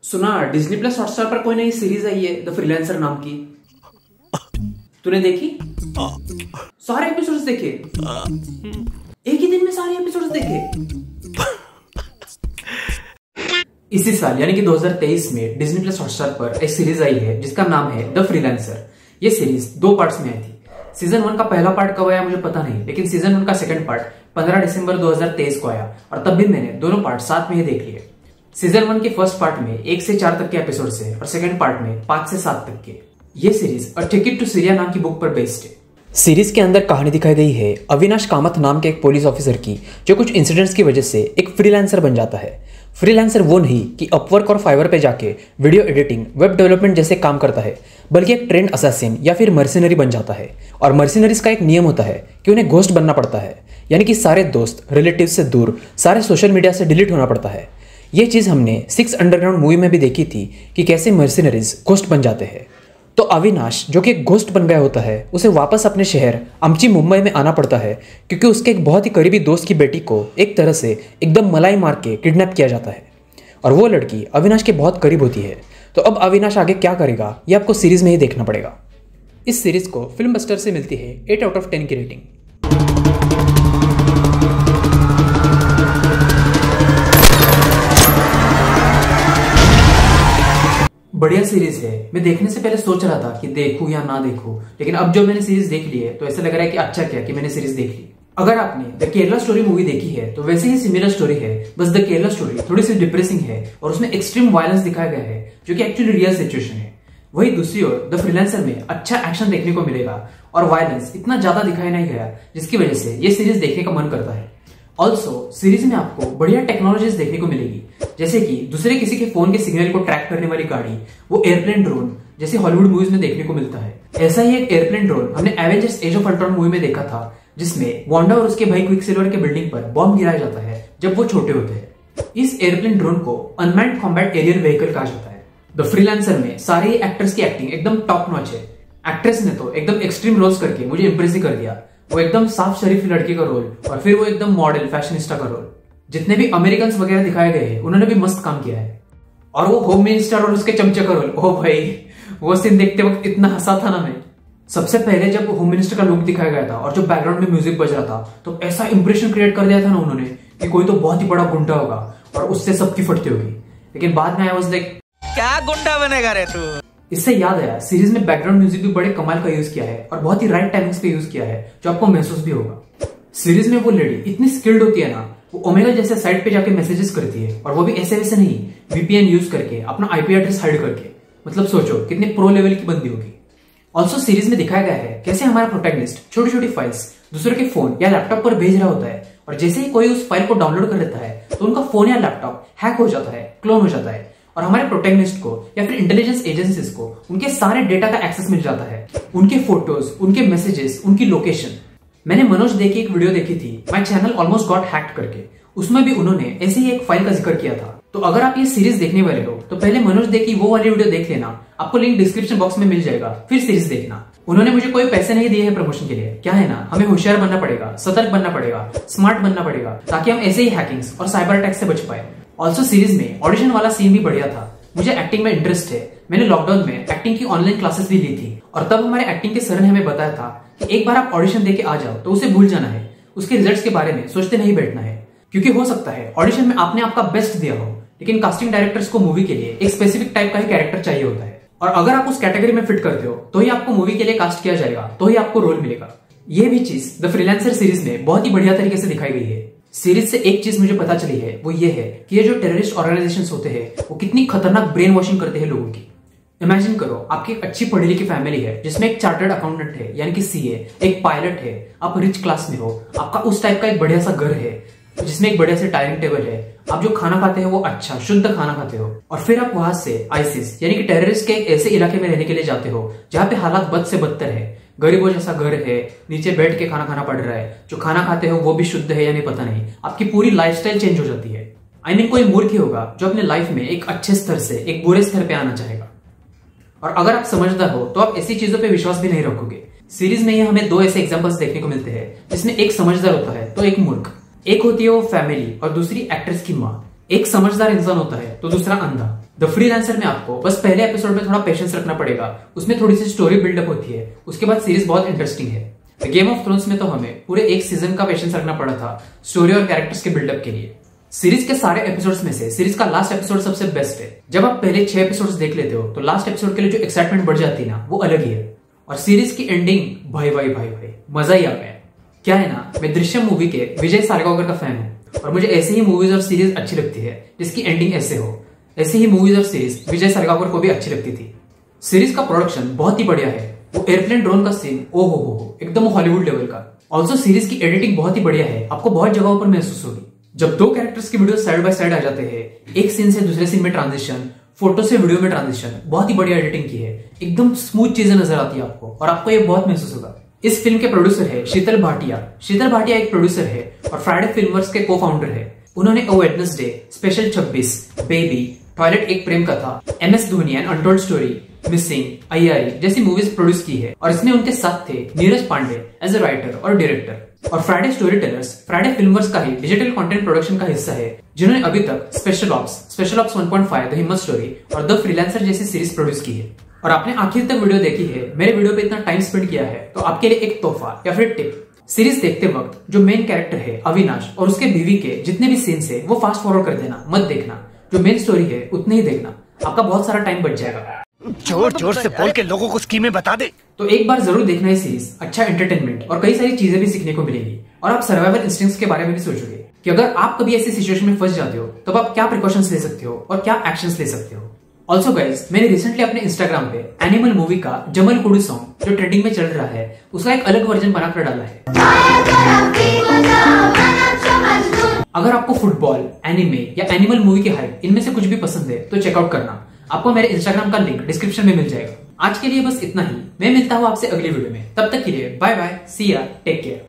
सुना Disney plus Hotstar पर कोई नई सीरीज आई है द फ्रीलांसर नाम की। तूने देखी? सारे एपिसोड्स देखे? एक ही दिन में सारे एपिसोड्स देखे? इसी साल यानी कि 2023 में डिज्नी प्लस हॉटस्टार पर एक सीरीज आई है जिसका नाम है द फ्रीलांसर। ये सीरीज 2 पार्ट्स में आई थी। सीजन 1 का पहला पार्ट कब आया मुझे पता नहीं, लेकिन सीजन 1 का सेकंड पार्ट 15 दिसंबर 2023 को आया और तब भी मैंने दोनों पार्ट साथ में ही देख लिए। सीजन 1 के फर्स्ट पार्ट में 1 से 4 तक के एपिसोड है और सेकंड पार्ट में 5 से 7 तक के। ये series a ticket to Syria नाम की बुक पर बेस्ड है। सीरीज के अंदर कहानी दिखाई गई है अविनाश कामत नाम के एक पुलिस ऑफिसर की, जो कुछ इंसिडेंट्स की वजह से एक फ्रीलांसर बन जाता है। फ्रीलांसर वो नहीं कि अपवर्क और फाइवर पे जाके वीडियो एडिटिंग, वेब डेवलपमेंट जैसे काम करता है, बल्कि एक ट्रेंड असैसिन या फिर मर्सिनरी बन जाता है। और मर्सिनरीज का एक नियम होता है कि उन्हें घोस्ट बनना पड़ता है, यानी कि सारे दोस्त, रिलेटिव से दूर, सारे सोशल मीडिया से डिलीट होना पड़ता है। ये चीज़ हमने 6 अंडरग्राउंड मूवी में भी देखी थी कि कैसे मर्सिनरीज घोस्ट बन जाते हैं। तो अविनाश जो कि एक घोस्ट बन गया होता है, उसे वापस अपने शहर अमची मुंबई में आना पड़ता है क्योंकि उसके एक बहुत ही करीबी दोस्त की बेटी को एक तरह से एकदम मलाई मार के किडनैप किया जाता है और वो लड़की अविनाश के बहुत करीब होती है। तो अब अविनाश आगे क्या करेगा ये आपको सीरीज में ही देखना पड़ेगा। इस सीरीज को फिल्म बस्टर से मिलती है 8 आउट ऑफ 10 की रेटिंग। बढ़िया सीरीज है। मैं देखने से पहले सोच रहा था कि देखूं या ना देखूं, लेकिन अब जो मैंने सीरीज देख ली है तो ऐसा लग रहा है कि अच्छा क्या कि मैंने सीरीज देख ली। अगर आपने द केरला स्टोरी मूवी देखी है तो वैसे ही सिमिलर स्टोरी है, बस द केरला स्टोरी थोड़ी सी डिप्रेसिंग है और उसमें एक्सट्रीम वायलेंस दिखाया गया है जो कि एक्चुअली रियल सिचुएशन है। वही दूसरी ओर द फ्रीलांसर में अच्छा एक्शन देखने को मिलेगा और वायलेंस इतना ज्यादा दिखाया नहीं गया, जिसकी वजह से ये सीरीज देखने का मन करता है। ऑल्सो सीरीज में आपको बढ़िया टेक्नोलॉजीज देखने को मिलेगी, जैसे कि दूसरे किसी के फोन के सिग्नल को ट्रैक करने वाली गाड़ी, वो एयरप्लेन ड्रोन जैसे हॉलीवुड मूवीज में देखने को मिलता है। ऐसा ही एक एयरप्लेन ड्रोन हमने Avengers age of Ultron movie में देखा था, जिसमें वांडा और उसके भाई क्विकसिल्वर के बिल्डिंग पर बॉम्ब गिराया जाता है जब वो छोटे होते हैं। इस एयरप्लेन ड्रोन को अनमैन्ड कॉम्बैट एरियल व्हीकल कहा जाता है। द फ्रीलांसर में सारे एक्टर्स की एक्टिंग एकदम टॉप नॉच है। एक्ट्रेस ने तो एकदम एक्सट्रीम रोल्स करके मुझे इंप्रेस कर दिया। वो एकदम साफ शरीफ लड़की का रोल और फिर वो एकदम मॉडल फैशनिस्टा का रोल। जितने भी अमेरिकन वगैरह दिखाए गए हैं उन्होंने भी मस्त काम किया है। और वो होम मिनिस्टर और उसके चमचे का रोल, ओ भाई वो सीन देखते वक्त इतना हंसा था ना मैं। सबसे पहले जब होम मिनिस्टर का लुक दिखाया गया था और जो बैकग्राउंड में म्यूजिक बज रहा था तो ऐसा इंप्रेशन क्रिएट कर दिया था ना उन्होंने कि कोई तो बहुत ही बड़ा गुंडा होगा और उससे सबकी फटती होगी। लेकिन बाद में आई वाज लाइक, क्या गुंडा बनेगा रे तू। इससे याद आया सीरीज में बैकग्राउंड म्यूजिक भी बड़े कमाल का यूज किया है और बहुत ही राइट टाइमिंग्स पे यूज किया है, जो आपको महसूस भी होगा। सीरीज में वो लेडी इतनी स्किल्ड होती है ना, वो ओमेगा जैसे साइट पे जाके मैसेजेस करती है और वो भी ऐसे वैसे नहीं, वीपीएन यूज करके, अपना आईपी एड्रेस हाइड करके। मतलब सोचो कितनी प्रो लेवल की बंदी होगी। ऑल्सो सीरीज में दिखाया गया है कैसे हमारा प्रोटैगनिस्ट छोटी छोटी फाइल्स दूसरे के फोन या लैपटॉप पर भेज रहा होता है और जैसे ही कोई उस फाइल को डाउनलोड कर लेता है तो उनका फोन या लैपटॉप हैक हो जाता है, क्लोन हो जाता है और हमारे प्रोटैगनिस्ट को या फिर इंटेलिजेंस एजेंसीज को उनके सारे डेटा का एक्सेस मिल जाता है, उनके फोटोज, उनके मैसेजेस, उनकी लोकेशन। मैंने मनोज दे की एक वीडियो देखी थी, my channel almost got hacked करके। उसमें भी उन्होंने ऐसे ही एक फाइल का जिक्र किया था। तो अगर आप ये सीरीज देखने वाले हो तो पहले मनोज दे की वो वाली वीडियो देख लेना, आपको लिंक डिस्क्रिप्शन बॉक्स में मिल जाएगा, फिर सीरीज देखना। उन्होंने मुझे कोई पैसे नहीं दिए हैं प्रमोशन के लिए। क्या है ना, हमें होशियार बनना पड़ेगा, सतर्क बनना पड़ेगा, स्मार्ट बनना पड़ेगा, ताकि हम ऐसे ही हैकिंग्स और साइबर अटैक से बच पाए। ऑल्सो सीरीज में ऑडिशन वाला सीन भी बढ़िया था। मुझे एक्टिंग में इंटरेस्ट है। मैंने लॉकडाउन में एक्टिंग की ऑनलाइन क्लासेस भी ली थी और तब हमारे एक्टिंग के सर ने हमें बताया था कि एक बार आप ऑडिशन देके आ जाओ तो उसे भूल जाना है, उसके रिजल्ट्स के बारे में सोचते नहीं बैठना है, क्योंकि हो सकता है ऑडिशन में आपने आपका बेस्ट दिया हो, लेकिन कास्टिंग डायरेक्टर्स को मूवी के लिए एक स्पेसिफिक टाइप का ही कैरेक्टर चाहिए होता है और अगर आप उस कैटेगरी में फिट करते हो तो ही आपको मूवी के लिए कास्ट किया जाएगा, तो ही आपको रोल मिलेगा। ये भी चीज द फ्रीलांसर सीरीज में बहुत ही बढ़िया तरीके से दिखाई गई है। सीरीज से एक चीज मुझे पता चली है, वो ये है कि ये जो टेररिस्ट ऑर्गेनाइजेशंस होते हैं वो कितनी खतरनाक ब्रेन वॉशिंग करते हैं लोगों की। इमेजिन करो आपकी एक अच्छी पढ़ी लिखी फैमिली है जिसमें एक चार्टर्ड अकाउंटेंट है यानी कि सीए, एक पायलट है, आप रिच क्लास में हो, आपका उस टाइप का एक बढ़िया सा घर है जिसमें एक बढ़िया से डाइनिंग टेबल है, आप जो खाना खाते हो वो अच्छा शुद्ध खाना खाते हो और फिर आप वहां से आईसिस यानी कि टेररिस्ट के ऐसे इलाके में रहने के लिए जाते हो जहां पे हालात बद से बदतर है, गरीबों जैसा घर है, नीचे बैठ के खाना खाना पड़ रहा है, जो खाना खाते हो वो भी शुद्ध है या नहीं पता नहीं, आपकी पूरी लाइफस्टाइल चेंज हो जाती है। आई मीन कोई मूर्ख ही होगा जो अपने लाइफ में एक अच्छे स्तर से एक बुरे स्तर पे आना चाहेगा। और अगर आप समझदार हो तो आप ऐसी चीजों पे विश्वास भी नहीं रखोगे। सीरीज में ही हमें 2 ऐसे एग्जांपल्स देखने को मिलते हैं जिसमें एक समझदार होता है तो एक मूर्ख। एक होती है वो फैमिली और दूसरी एक्ट्रेस की माँ। एक समझदार इंसान होता है तो दूसरा अंधा। द फ्रीलांसर में आपको बस पहले एपिसोड में थोड़ा पेशेंस रखना पड़ेगा, उसमें थोड़ी सी स्टोरी बिल्डअप होती है, उसके बाद सीरीज बहुत इंटरेस्टिंग है। गेम ऑफ थ्रोन्स में तो हमें पूरे एक सीजन का पेशेंस रखना पड़ा था स्टोरी और कैरेक्टर्स के बिल्डअप के लिए। सीरीज के सारे एपिसोड्स में से सीरीज का लास्ट एपिसोड सबसे बेस्ट है। जब आप पहले 6 एपिसोड्स देख लेते हो तो लास्ट एपिसोड के लिए जो एक्साइटमेंट बढ़ जाती है ना, वो अलग ही है। और सीरीज की एंडिंग भाई भाई भाई भाई मजा ही आ गया। क्या है ना, मैं दृश्यम मूवी के विजय सारगावकर का फैन हूँ और मुझे ऐसे ही मूवीज और सीरीज अच्छी लगती है जिसकी एंडिंग ऐसे हो। ऐसे ही मूवीज और सीरीज विजय सारगावकर को भी अच्छी लगती थी। सीरीज का प्रोडक्शन बहुत ही बढ़िया है। वो एयरप्लेन ड्रोन का सीन ओ हो एकदम हॉलीवुड लेवल का। ऑल्सो सीरीज की एडिटिंग बहुत ही बढ़िया है, आपको बहुत जगहों पर महसूस होगी। जब 2 कैरेक्टर्स की वीडियो साइड बाय साइड आ जाते हैं, एक सीन से दूसरे सीन में ट्रांजिशन, फोटो से वीडियो में ट्रांजिशन, बहुत ही बढ़िया एडिटिंग की है। एकदम स्मूथ चीजें नजर आती है आपको और आपको ये बहुत महसूस होगा। इस फिल्म के प्रोड्यूसर है शीतल भाटिया। शीतल भाटिया एक प्रोड्यूसर है और फ्राइडे फिल्मवर्क्स के को फाउंडर है। उन्होंने a Wednesday, special 26, baby, toilet एक प्रेम कथा, MS Dhoni and untold story, missing, Aiyaary जैसी मूवीज प्रोड्यूस की है। और इसमें उनके साथ थे Neeraj Pandey as a writer और डायरेक्टर। और Friday Storytellers Friday Filmworks का ही डिजिटल कंटेंट प्रोडक्शन का हिस्सा है, जिन्होंने अभी तक स्पेशल ऑप्स 1.5, द हिम्मत स्टोरी और द फ्रीलांसर जैसी सीरीज प्रोड्यूस की है। और आपने आखिर तक वीडियो देखी है, मेरे वीडियो पे इतना टाइम स्पेंड किया है, तो आपके लिए एक तोहफा या फिर टिप। सीरीज देखते वक्त जो मेन कैरेक्टर है अविनाश और उसके बीवी के जितने भी सीन्स है वो फास्ट फॉरवर्ड कर देना, मत देखना। जो मेन स्टोरी है उतने ही देखना, आपका बहुत सारा टाइम बच जाएगा। जोर जोर से बोल के लोगों को स्कीमें बता दे। तो एक बार जरूर देखना है सीरीज, अच्छा एंटरटेनमेंट और कई सारी चीजें भी सीखने को मिलेगी। और आप सर्वाइवल इंस्टिंक्ट्स के बारे में भी सोचोगे कि अगर आप कभी ऐसी सिचुएशन में फंस जाते हो तब आप क्या प्रिकॉशंस ले सकते हो और क्या एक्शंस ले सकते हो। ऑल्सो गाइज, मैंने रिसेंटली अपने इंस्टाग्राम पे एनिमल मूवी का जमल कुडू सॉन्ग जो ट्रेंडिंग में चल रहा है उसका एक अलग वर्जन बनाकर डाला है। अगर आपको फुटबॉल, एनिमे या एनिमल मूवी की हाइप इनमें से कुछ भी पसंद है तो चेकआउट करना। आपको मेरे इंस्टाग्राम का लिंक डिस्क्रिप्शन में मिल जाएगा। आज के लिए बस इतना ही, मैं मिलता हूँ आपसे अगली वीडियो में। तब तक के लिए बाय बाय, सी या, टेक केयर।